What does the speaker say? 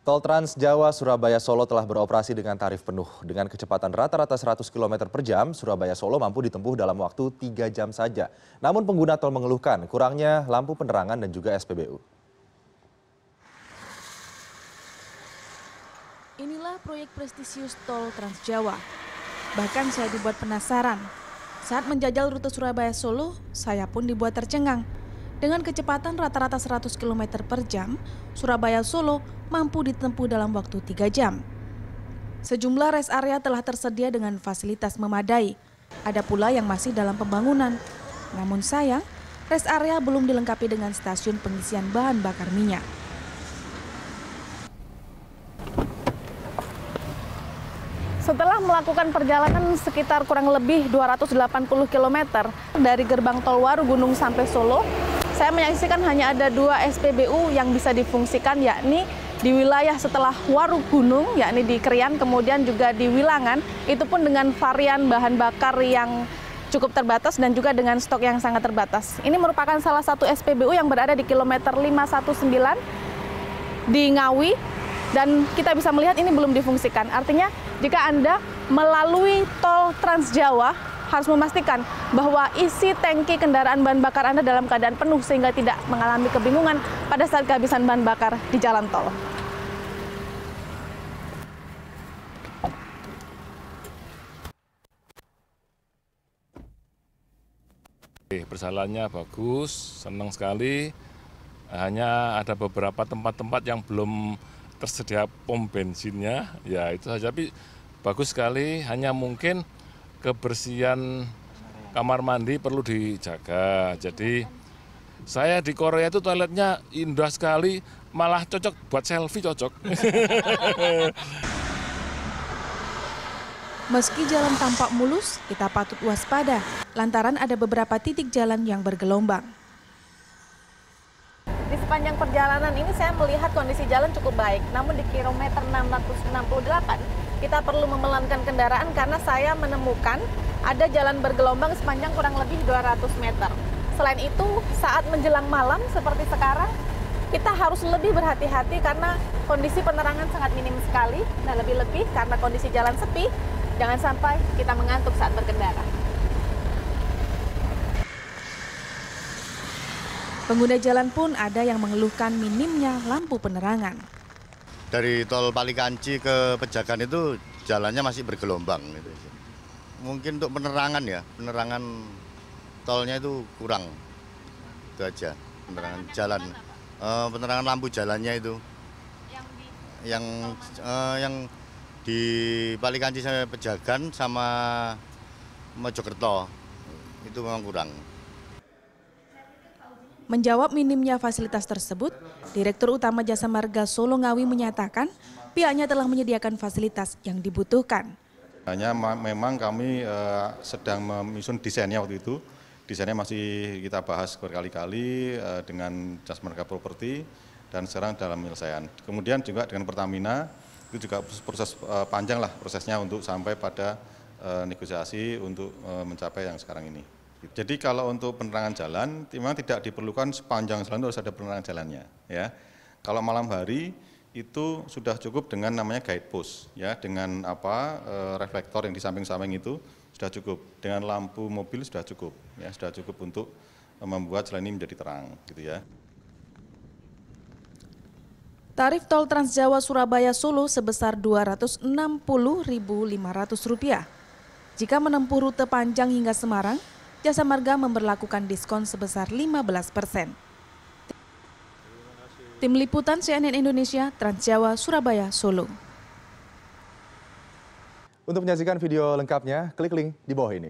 Tol Trans Jawa Surabaya Solo telah beroperasi dengan tarif penuh. Dengan kecepatan rata-rata 100 km per jam, Surabaya Solo mampu ditempuh dalam waktu 3 jam saja. Namun pengguna tol mengeluhkan kurangnya lampu penerangan dan juga SPBU. Inilah proyek prestisius Tol Trans Jawa. Bahkan saya dibuat penasaran. Saat menjajal rute Surabaya Solo, saya pun dibuat tercengang. Dengan kecepatan rata-rata 100 km per jam, Surabaya Solo mampu ditempuh dalam waktu 3 jam. Sejumlah rest area telah tersedia dengan fasilitas memadai. Ada pula yang masih dalam pembangunan. Namun sayang, rest area belum dilengkapi dengan stasiun pengisian bahan bakar minyak. Setelah melakukan perjalanan sekitar kurang lebih 280 km dari gerbang tol Waru Gunung sampai Solo, saya menyaksikan hanya ada 2 SPBU yang bisa difungsikan, yakni di wilayah setelah Waru Gunung, yakni di Krian, kemudian juga di Wilangan, itu pun dengan varian bahan bakar yang cukup terbatas dan juga dengan stok yang sangat terbatas. Ini merupakan salah satu SPBU yang berada di kilometer 519 di Ngawi, dan kita bisa melihat ini belum difungsikan. Artinya jika Anda melalui tol Trans Jawa, harus memastikan bahwa isi tangki kendaraan bahan bakar Anda dalam keadaan penuh sehingga tidak mengalami kebingungan pada saat kehabisan bahan bakar di jalan tol. Perjalanannya bagus, senang sekali. Hanya ada beberapa tempat-tempat yang belum tersedia pom bensinnya, ya itu saja. Tapi bagus sekali, hanya mungkin kebersihan kamar mandi perlu dijaga. Jadi saya di Korea itu toiletnya indah sekali, malah cocok buat selfie, cocok. Meski jalan tampak mulus, kita patut waspada lantaran ada beberapa titik jalan yang bergelombang. Di sepanjang perjalanan ini saya melihat kondisi jalan cukup baik, namun di kilometer 668 kita perlu memelankan kendaraan karena saya menemukan ada jalan bergelombang sepanjang kurang lebih 200 meter. Selain itu, saat menjelang malam seperti sekarang, kita harus lebih berhati-hati karena kondisi penerangan sangat minim sekali. Nah, lebih-lebih karena kondisi jalan sepi, jangan sampai kita mengantuk saat berkendara. Pengguna jalan pun ada yang mengeluhkan minimnya lampu penerangan. Dari tol Palikanci ke Pejagan itu jalannya masih bergelombang. Gitu. Mungkin untuk penerangan ya, penerangan tolnya itu kurang. Itu aja, penerangan jalan. Penerangan lampu jalannya itu. Yang di Palikanci sampai Pejagan sama Mojokerto itu memang kurang. Menjawab minimnya fasilitas tersebut, Direktur Utama Jasa Marga Solo Ngawi menyatakan pihaknya telah menyediakan fasilitas yang dibutuhkan. Hanya memang kami sedang menyusun desainnya waktu itu. Desainnya masih kita bahas berkali-kali dengan Jasa Marga Properti dan sekarang dalam penyelesaian. Kemudian juga dengan Pertamina, itu juga proses panjang lah prosesnya untuk sampai pada negosiasi untuk mencapai yang sekarang ini. Jadi kalau untuk penerangan jalan, memang tidak diperlukan sepanjang jalan itu harus ada penerangan jalannya. Ya, kalau malam hari itu sudah cukup dengan namanya guide post, ya, dengan reflektor yang di samping-samping itu sudah cukup. Dengan lampu mobil sudah cukup, ya, sudah cukup untuk membuat jalan ini menjadi terang, gitu ya. Tarif tol Trans Jawa Surabaya Solo sebesar Rp260.500. Jika menempuh rute panjang hingga Semarang, Jasa Marga memberlakukan diskon sebesar 15%. Tim Liputan CNN Indonesia, Trans Jawa, Surabaya, Solo. Untuk menyaksikan video lengkapnya, klik link di bawah ini.